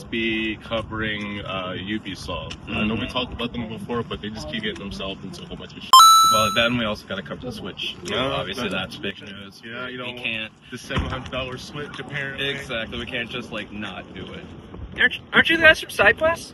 be covering Ubisoft. I know we talked about them before, but they just keep getting themselves into a whole bunch of shit. Well, then we also got to cover the Switch. Obviously, that's big news. Yeah, we can't. The $700 Switch, apparently. Exactly, we can't just like not do it. Aren't you guys from SideQuest?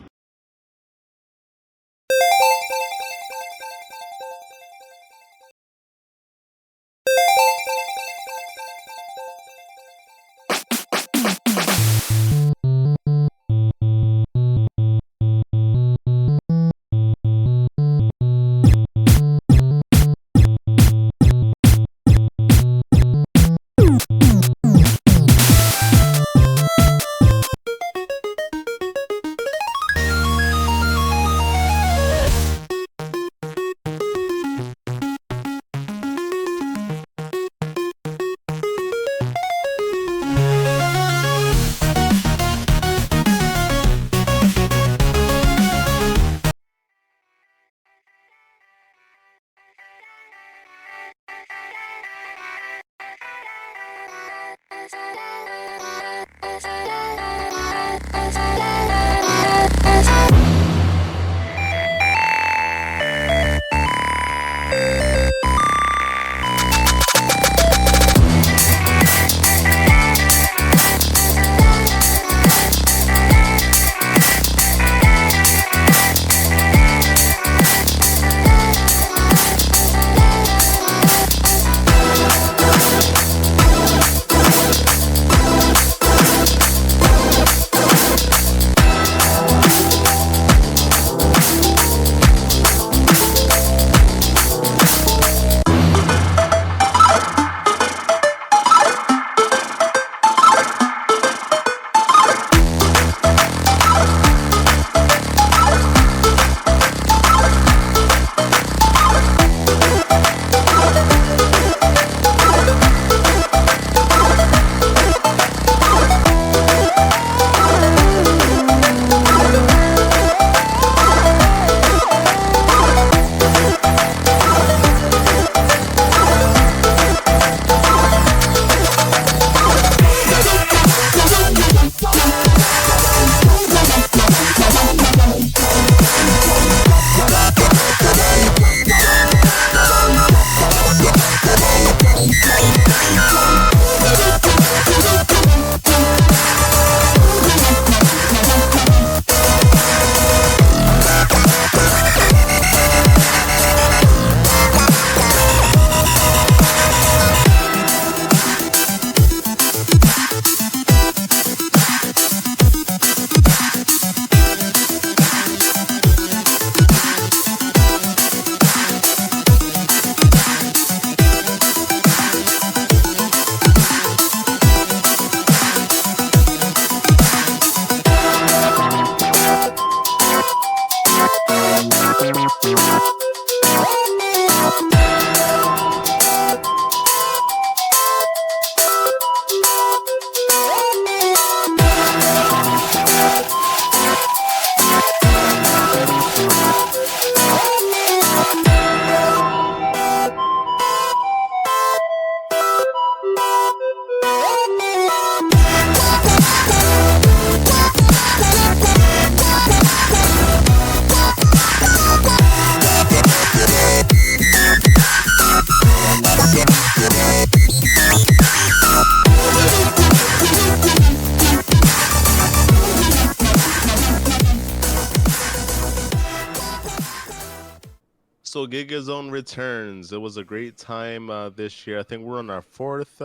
So Gigazone returns. It was a great time this year. I think we're on our fourth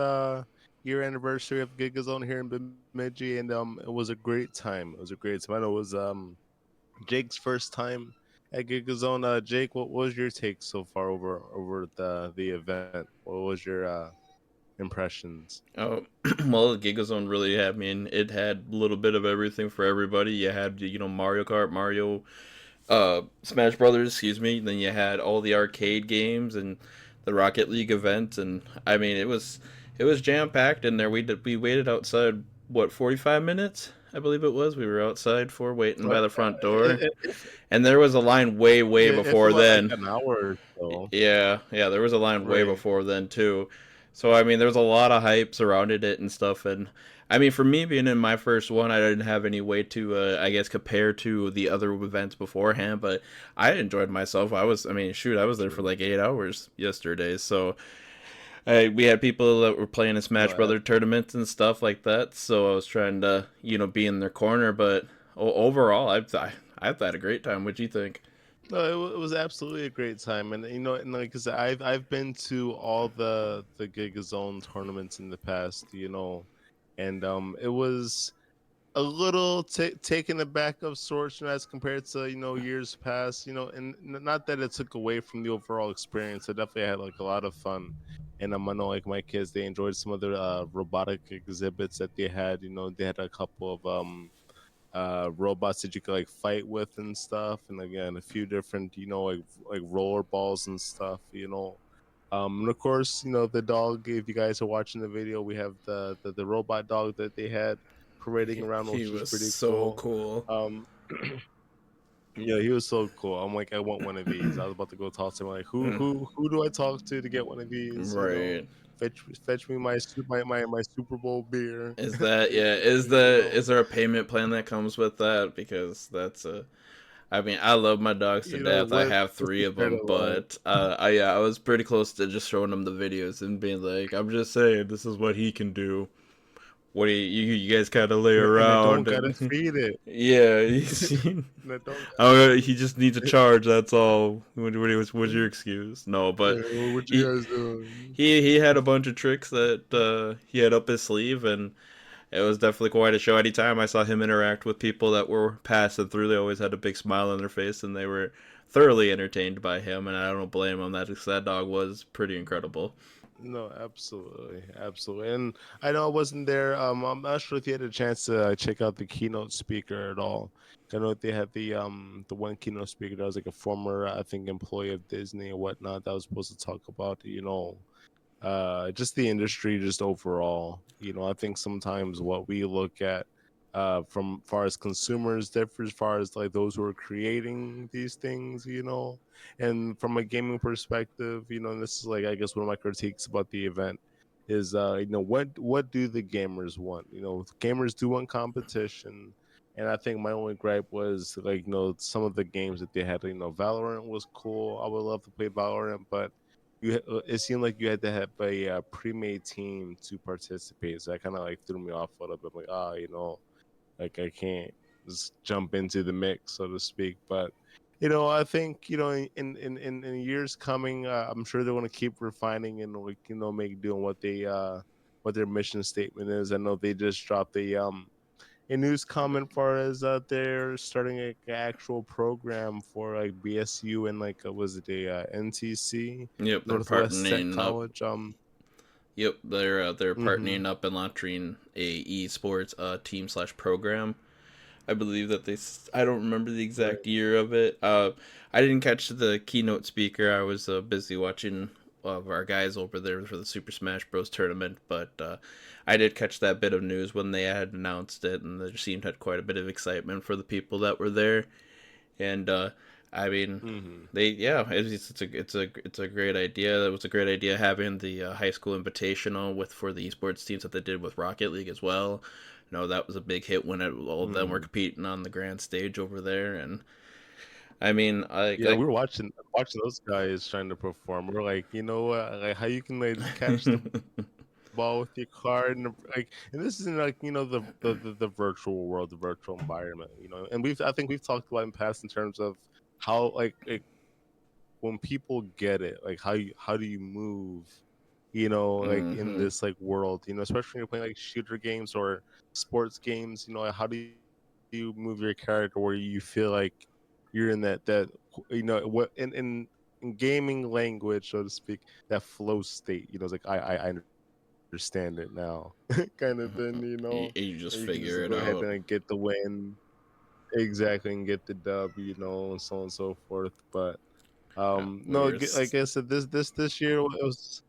year anniversary of Gigazone here in Bemidji, and it was a great time. It was a great time. I know it was Jake's first time at Gigazone. Jake, what was your take so far over the event? What was your impressions? Oh, well, Gigazone really had, I mean, it had a little bit of everything for everybody. You had, Mario Kart, Smash Brothers, excuse me. Then you had all the arcade games and the Rocket League event, and I mean, it was jam packed in there. We waited outside, what, 45 minutes? I believe it was. We were outside waiting by the front door, and there was a line way before then. Like an hour or so. Yeah, there was a line way before then too. So I mean, there was a lot of hype surrounded it and stuff, and I mean, for me being in my first one, I didn't have any way to, I guess, compare to the other events beforehand. But I enjoyed myself. I mean, shoot, I was there for like 8 hours yesterday. So we had people that were playing in No, Smash Brother tournaments and stuff like that. So I was trying to, be in their corner. But overall, I've had a great time. What'd you think? no, it was absolutely a great time, and and like I said, I've been to all the Gigazone tournaments in the past, and it was a little taken aback of sorts, as compared to years past, and not that it took away from the overall experience. I definitely had like a lot of fun, and I know like my kids, they enjoyed some of the robotic exhibits that they had. They had a couple of robots that you could like fight with and stuff, and again a few different like roller balls and stuff. And of course, the dog, if you guys are watching the video, we have the robot dog that they had parading around, He which was was pretty so cool. cool. um yeah, he was so cool. I'm like, I want one of these. I was about to go talk to him, like, Mm, who do I talk to get one of these? right. Fetch me my Super Bowl beer. Is that yeah? Basically. Is there a payment plan that comes with that? Because that's a. I mean, I love my dogs to death. I have What's three the of credit them, line? but I was pretty close to just showing them the videos and being like, I'm just saying, this is what he can do. What do you guys kind of lay And I don't around gotta and feed it. yeah, he's, And I don't. oh, he just needs a charge. That's all. What's your excuse? No, but What you he guys doing? he had a bunch of tricks that he had up his sleeve, and it was definitely quite a show. Anytime I saw him interact with people that were passing through, they always had a big smile on their face, and they were thoroughly entertained by him. And I don't blame him. That dog was pretty incredible. No, absolutely, absolutely. And I know I wasn't there. I'm not sure if you had a chance to check out the keynote speaker at all. I know they had the one keynote speaker that was like a former, I think, employee of Disney or whatnot, that was supposed to talk about just the industry, just overall. I think sometimes what we look at from far as consumers differs far as like those who are creating these things. And from a gaming perspective, and this is like, I guess, one of my critiques about the event is what do the gamers want? Gamers do want competition. And I think my only gripe was like, some of the games that they had. Valorant was cool. I would love to play Valorant, but it seemed like you had to have a pre-made team to participate. So that kind of like threw me off a little bit. I'm like, like I can't just jump into the mix, so to speak. But I think in years coming, I'm sure they're going to keep refining and like make doing what their mission statement is. I know they just dropped a news comment far as they're starting an actual program for like BSU and like was it a NTC, Yep, they're Northwest Tech partnering up. College. Yep, they're Mhm. partnering up and launching a esports team slash program. I believe that I don't remember the Right. exact year of it. I didn't catch the keynote speaker. I was busy watching our guys over there for the Super Smash Bros. Tournament, but I did catch that bit of news when they had announced it, and there seemed had quite a bit of excitement for the people that were there. And I mean, Mhm. it's a great idea. It was a great idea having the high school invitational with for the esports teams that they did with Rocket League as well. That was a big hit when all of them were Mhm. competing on the grand stage over there. And I mean, Yeah, we were watching those guys trying to perform. We're like, what? Like how you can like catch the ball with your card and like, and this isn't like the virtual world, the virtual environment. And I think we've talked about in the past in terms of how like when people get it, like how do you move, like in hmm this like world, especially when you're playing like shooter games or sports games, like, how do you move your character where you feel like you're in that what in gaming language, so to speak, that flow state. It's like I understand it now, kind of thing. you just And you can just figure it go ahead out. and like, get the win exactly and get the dub, and so on and so forth. But We no, were like I said, this year it was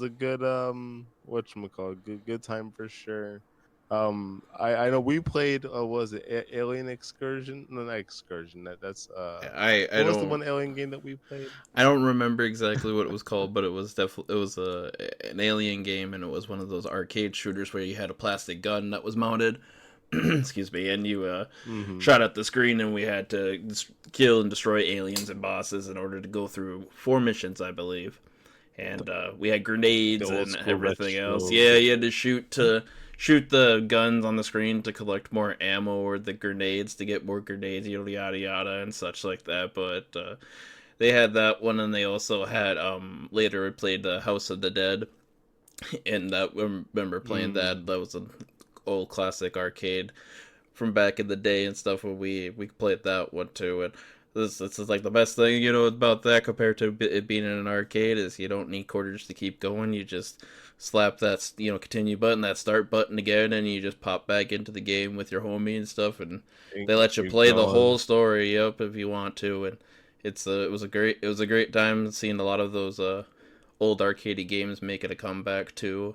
a good, whatchamacallit, good time for sure. I know we played. Was it Alien Excursion? No, not Excursion. I what was the don't one Alien game that we played? I don't remember exactly what it was called, but it was definitely an alien game, and it was one of those arcade shooters where you had a plastic gun that was mounted. Excuse me, and you Mm-hmm. shot at the screen, and we had to kill and destroy aliens and bosses in order to go through 4 missions, I believe. And we had The grenades old and school everything else. retro Yeah, you had game. to shoot the guns on the screen to collect more ammo, or the grenades to get more grenades, yada yada yada, and such like that. But they had that one, and they also had later we played the House of the Dead, and that I remember playing that. Mm. That was an old classic arcade from back in the day and stuff when we played that one too. And this is like the best thing about that compared to it being in an arcade is you don't need quarters to keep going. You just slap that continue button, that start button again, and you just pop back into the game with your homie and stuff, and And they let you keep play the whole going. story up if you want to. And it was a great time seeing a lot of those old arcade games making a comeback too.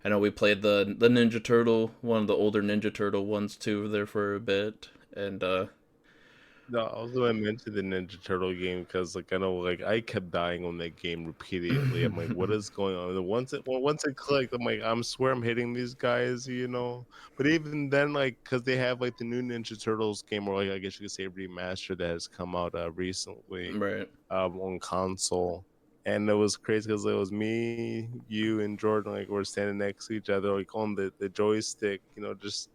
I know we played the Ninja Turtle, one of the older Ninja Turtle ones too, there for a bit, and No, I was gonna mention the Ninja Turtle game because, like, I know, like, I kept dying on that game repeatedly. I'm like, what is going on? And once it clicked, I'm like, I swear I'm hitting these guys. But even then, like, because they have like the new Ninja Turtles game, or like I guess you could say remaster that has come out recently, right, on console. And it was crazy because it was me, you, and Jordan. Like, we're standing next to each other, like on the joystick, just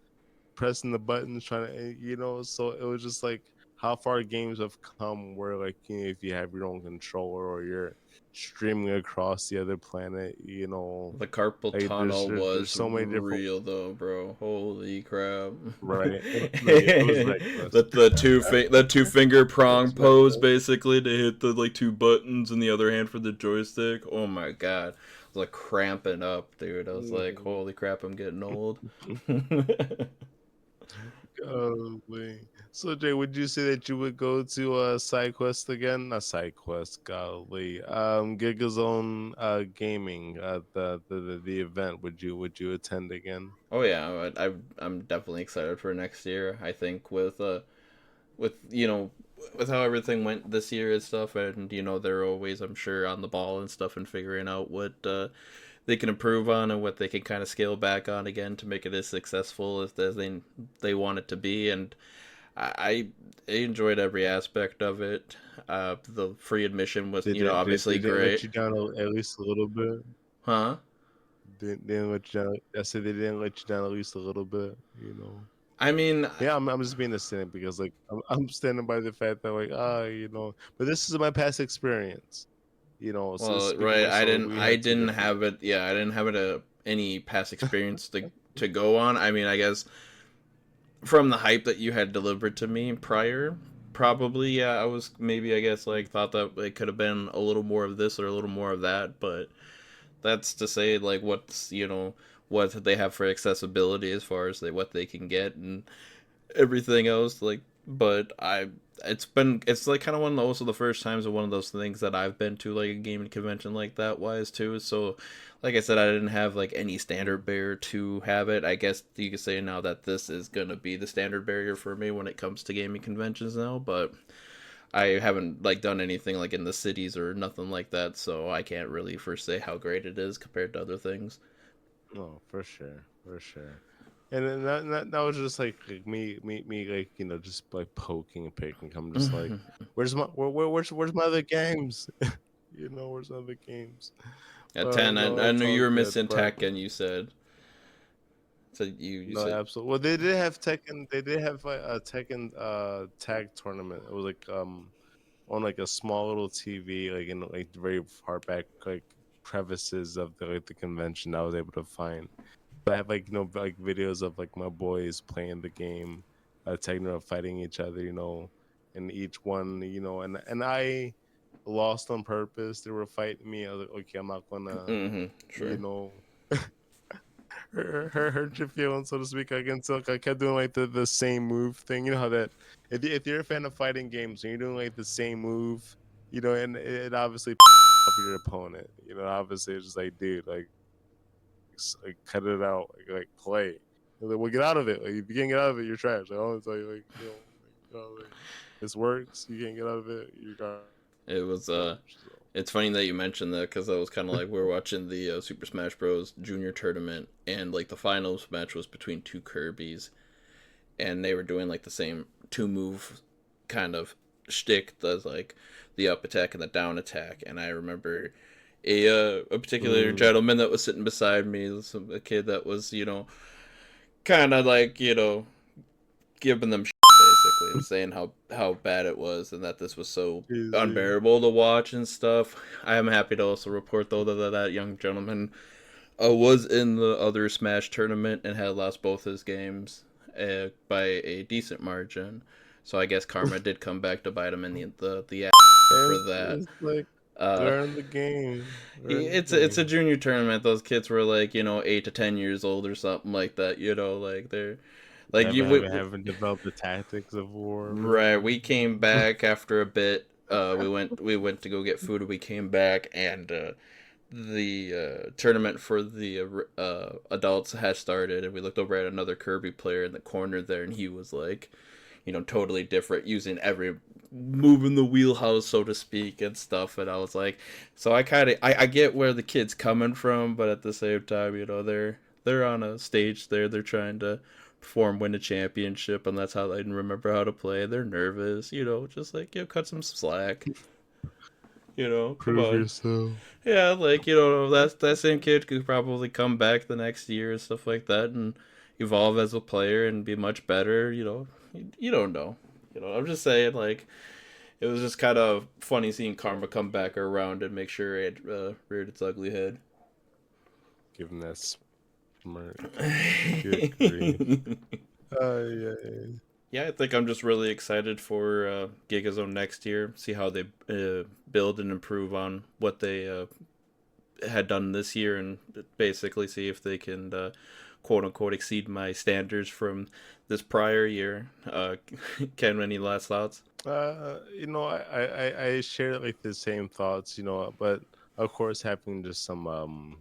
pressing the buttons, trying to, so it was just like how far games have come where, like, if you have your own controller or you're streaming across the other planet, the carpal like tunnel there's was so many different. real though, bro. Holy crap! Right. It was reckless. The two finger It prong was pose reckless. basically to hit the like two buttons in the other hand for the joystick. Oh my god, I was like cramping up, dude. I was like, Mhm. holy crap, I'm getting old. Golly. So Jay, would you say that you would go to side quest again? Not side quest, golly. Gigazone Gaming, the event. Would you attend again? Oh yeah, I'm definitely excited for next year. I think with with how everything went this year and stuff, and they're always, I'm sure, on the ball and stuff and figuring out what they can improve on and what they can kind of scale back on again to make it as successful as they want it to be. And I enjoyed every aspect of it. The free admission was obviously Did it let great, you down at least a little bit? huh? Didn't let you down. I said they didn't let you down at least a little bit. I mean, Yeah, I'm just being a cynic because, like, I'm standing by the fact that, like, but this is my past experience. So well, speaking right. of, so we I had two didn't different. have it. Yeah, I didn't have it any past experience to go on. I mean, I guess from the hype that you had delivered to me prior, probably yeah, I was maybe I guess like thought that it could have been a little more of this or a little more of that, but that's to say like what they have for accessibility as far as what they can get and everything else like. But it's like kind of one of those, the first times of one of those things that I've been to like a gaming convention like that wise too. So like I said, I didn't have like any standard barrier to have it. I guess you could say now that this is gonna be the standard barrier for me when it comes to gaming conventions now. But I haven't like done anything like in the cities or nothing like that, so I can't really first say how great it is compared to other things. Oh, for sure, for sure. And then that was just like me, like, just like poking and picking. I'm just like, where's my other games? Where's my other games? At But 10, no, I it's knew all you were good. missing But Tekken. You said so. You no, said absolutely. Well, they did have Tekken. They did have a Tekken tag tournament. It was like on like a small little TV, like in like the very far back like crevices of the convention. I was able to find. But I have like like videos of like my boys playing the game, fighting each other, and each one, and I lost on purpose. They were fighting me. I was like, okay, I'm not gonna, you sure. know, hurt your feelings, so to speak. I can tell. Like, I kept doing like the same move thing. You know how that if you're a fan of fighting games and you're doing like the same move, and it obviously off your opponent. Obviously it's just like, dude, like cut it out, like play. Like, well, get out of it. Like, if you can't get out of it, you're trash. Like, I always tell you, like, like, this works. You can't get out of it. You're garbage. It was So. It's funny that you mentioned that because I was kind of like we were watching the Super Smash Bros. Junior tournament, and like the finals match was between two Kirby's, and they were doing like the same 2-move kind of shtick, that's like the up attack and the down attack. And I remember a particular gentleman that was sitting beside me, a kid that was kind of like giving them basically, and saying how bad it was and that this was so unbearable to watch and stuff. I am happy to also report though that young gentleman was in the other Smash tournament and had lost both his games by a decent margin. So I guess karma did come back to bite him in the ass for that. It's like, learn the game. It's a junior tournament. Those kids were like 8 to 10 years old or something like that. Like they're like haven't developed the tactics of war. Right. We came back after a bit. We went to go get food. We came back, and the tournament for the adults had started, and we looked over at another Kirby player in the corner there, and he was like, totally different, using every move in the wheelhouse, so to speak, and stuff. And I was like, so I get where the kid's coming from, but at the same time, they're on a stage there. They're trying to perform, win a championship, and that's how they didn't remember how to play. They're nervous, just like cut some slack. Come Prove on. yourself. Yeah, like that same kid could probably come back the next year and stuff like that, and evolve as a player and be much better. You don't know. I'm just saying, like, it was just kind of funny seeing karma come back around and make sure it reared its ugly head. Give him that smirk. Good grief. Yeah, I think I'm just really excited for Gigazone next year. See how they build and improve on what they had done this year, and basically see if they can quote unquote exceed my standards from this prior year. Ken, any last thoughts? I share like the same thoughts, but of course having just some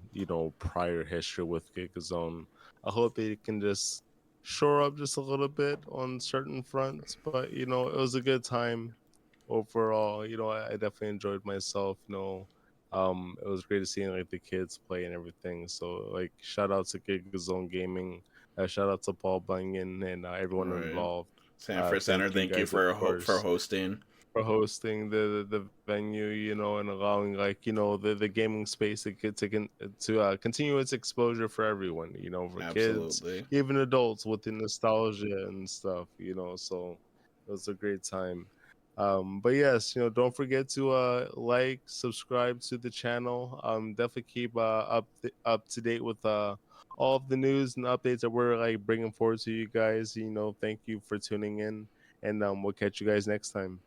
prior history with Gigazone, I hope they can just shore up just a little bit on certain fronts. But it was a good time overall. I definitely enjoyed myself. It was great to see like the kids play and everything. So like shout out to Gigazone Gaming, shout out to Paul Bunyan and everyone involved. Sanford Center, thank you for hosting. For hosting the venue, and allowing the gaming space to continue its exposure for everyone, for Absolutely. kids, even adults with the nostalgia and stuff, so it was a great time. But yes, don't forget to like, subscribe to the channel. Definitely keep up to date with all of the news and updates that we're like bringing forward to you guys. Thank you for tuning in, and we'll catch you guys next time.